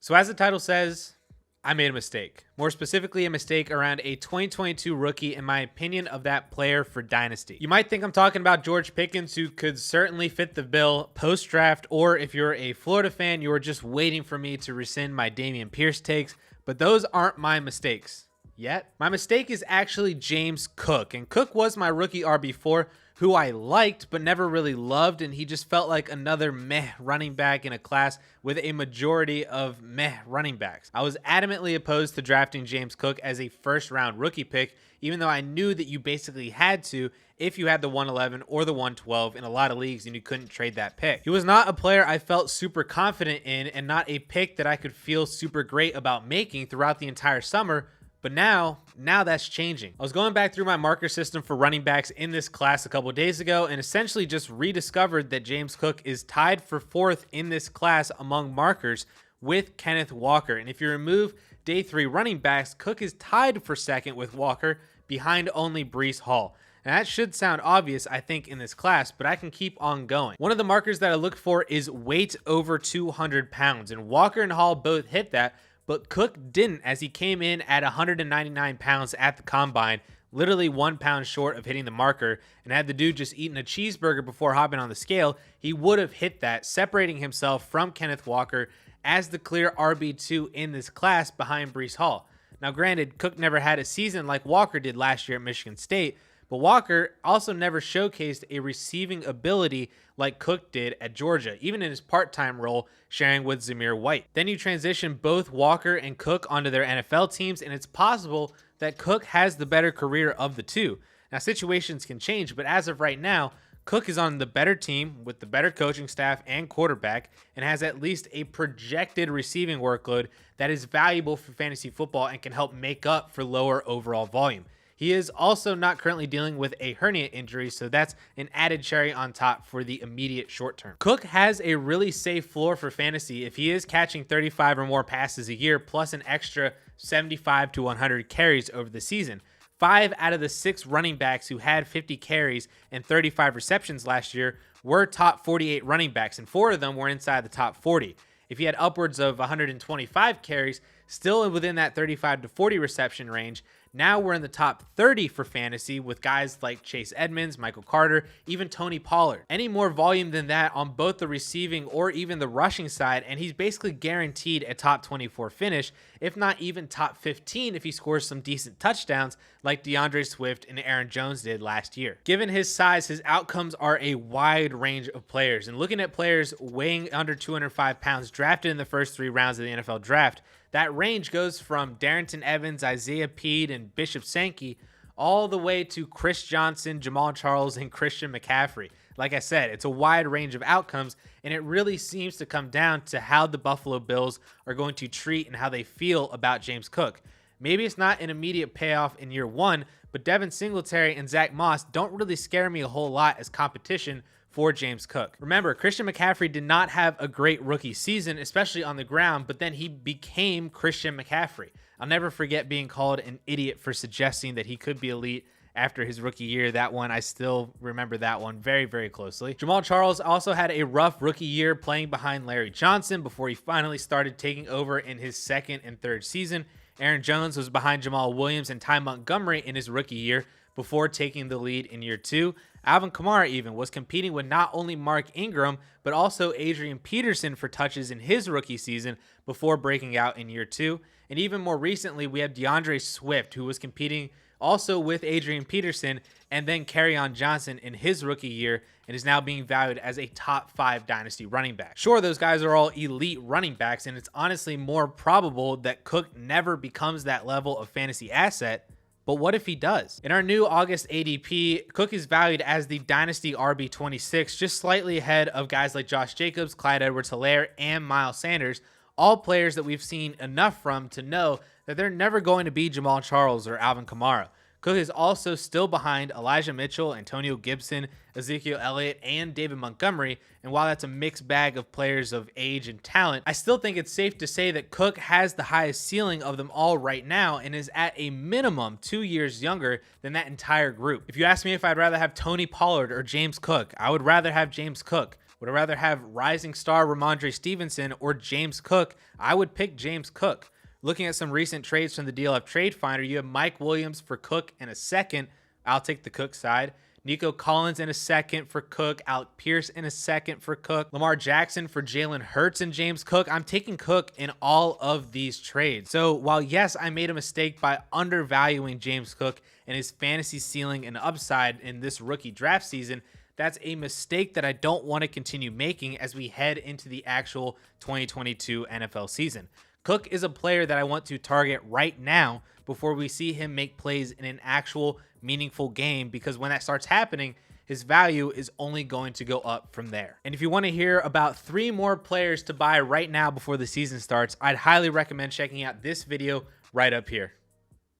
So as the title says, I made a mistake. More specifically, a mistake around a 2022 rookie, in my opinion, of that player for Dynasty. You might think I'm talking about George Pickens, who could certainly fit the bill post-draft, or if you're a Florida fan, you were just waiting for me to rescind my Dameon Pierce takes, but those aren't my mistakes yet. My mistake is actually James Cook, and Cook was my rookie RB4, who I liked but never really loved, and he just felt like another meh running back in a class with a majority of meh running backs. I was adamantly opposed to drafting James Cook as a first-round rookie pick, even though I knew that you basically had to if you had the 111 or the 112 in a lot of leagues and you couldn't trade that pick. He was not a player I felt super confident in and not a pick that I could feel super great about making throughout the entire summer. But now that's changing. I was going back through my marker system for running backs in this class a couple days ago and essentially just rediscovered that James Cook is tied for 4th in this class among markers with Kenneth Walker. And if you remove day 3 running backs, Cook is tied for 2nd with Walker behind only Breece Hall. And that should sound obvious, I think, in this class, but I can keep on going. One of the markers that I look for is weight over 200 pounds, and Walker and Hall both hit that, but Cook didn't, as he came in at 199 pounds at the combine, literally 1 pound short of hitting the marker. And had the dude just eaten a cheeseburger before hopping on the scale, he would have hit that, separating himself from Kenneth Walker as the clear RB2 in this class behind Breece Hall. Now granted, Cook never had a season like Walker did last year at Michigan State, but Walker also never showcased a receiving ability like Cook did at Georgia, even in his part-time role sharing with Zamir White. Then you transition both Walker and Cook onto their NFL teams, and it's possible that Cook has the better career of the two. Now, situations can change, but as of right now, Cook is on the better team with the better coaching staff and quarterback and has at least a projected receiving workload that is valuable for fantasy football and can help make up for lower overall volume. He is also not currently dealing with a hernia injury, so that's an added cherry on top for the immediate short term. Cook has a really safe floor for fantasy if he is catching 35 or more passes a year, plus an extra 75 to 100 carries over the season. 5 out of the 6 running backs who had 50 carries and 35 receptions last year were top 48 running backs, and 4 of them were inside the top 40. If he had upwards of 125 carries, still within that 35 to 40 reception range, now we're in the top 30 for fantasy with guys like Chase Edmonds, Michael Carter, even Tony Pollard. Any more volume than that on both the receiving or even the rushing side, and he's basically guaranteed a top 24 finish, if not even top 15 if he scores some decent touchdowns like DeAndre Swift and Aaron Jones did last year. Given his size, his outcomes are a wide range of players. And looking at players weighing under 205 pounds drafted in the first 3 rounds of the NFL draft, that range goes from Darrington Evans, Isaiah Pead, and Bishop Sankey all the way to Chris Johnson, Jamal Charles, and Christian McCaffrey. Like I said, it's a wide range of outcomes, and it really seems to come down to how the Buffalo Bills are going to treat and how they feel about James Cook. Maybe it's not an immediate payoff in year 1, but Devin Singletary and Zach Moss don't really scare me a whole lot as competition for James Cook. Remember, Christian McCaffrey did not have a great rookie season, especially on the ground, but then he became Christian McCaffrey. I'll never forget being called an idiot for suggesting that he could be elite after his rookie year. That one, I still remember that one very, very closely. Jamal Charles also had a rough rookie year playing behind Larry Johnson before he finally started taking over in his 2nd and 3rd season. Aaron Jones was behind Jamal Williams and Ty Montgomery in his rookie year before taking the lead in year 2. Alvin Kamara even was competing with not only Mark Ingram, but also Adrian Peterson for touches in his rookie season before breaking out in year 2. And even more recently, we have DeAndre Swift, who was competing also with Adrian Peterson and then Kerryon Johnson in his rookie year and is now being valued as a top 5 dynasty running back. Sure, those guys are all elite running backs, and it's honestly more probable that Cook never becomes that level of fantasy asset. But what if he does? In our new August ADP, Cook is valued as the Dynasty RB26, just slightly ahead of guys like Josh Jacobs, Clyde Edwards-Helaire, and Miles Sanders, all players that we've seen enough from to know that they're never going to be Jamal Charles or Alvin Kamara. Cook is also still behind Elijah Mitchell, Antonio Gibson, Ezekiel Elliott, and David Montgomery. And while that's a mixed bag of players of age and talent, I still think it's safe to say that Cook has the highest ceiling of them all right now and is at a minimum 2 years younger than that entire group. If you ask me if I'd rather have Tony Pollard or James Cook, I would rather have James Cook. Would I rather have rising star Ramondre Stevenson or James Cook? I would pick James Cook. Looking at some recent trades from the DLF Trade Finder, you have Mike Williams for Cook and a second. I'll take the Cook side. Nico Collins in a second for Cook. Alec Pierce in a second for Cook. Lamar Jackson for Jalen Hurts and James Cook. I'm taking Cook in all of these trades. So while yes, I made a mistake by undervaluing James Cook and his fantasy ceiling and upside in this rookie draft season, that's a mistake that I don't want to continue making as we head into the actual 2022 NFL season. Cook is a player that I want to target right now before we see him make plays in an actual meaningful game, because when that starts happening, his value is only going to go up from there. And if you want to hear about 3 more players to buy right now before the season starts, I'd highly recommend checking out this video right up here.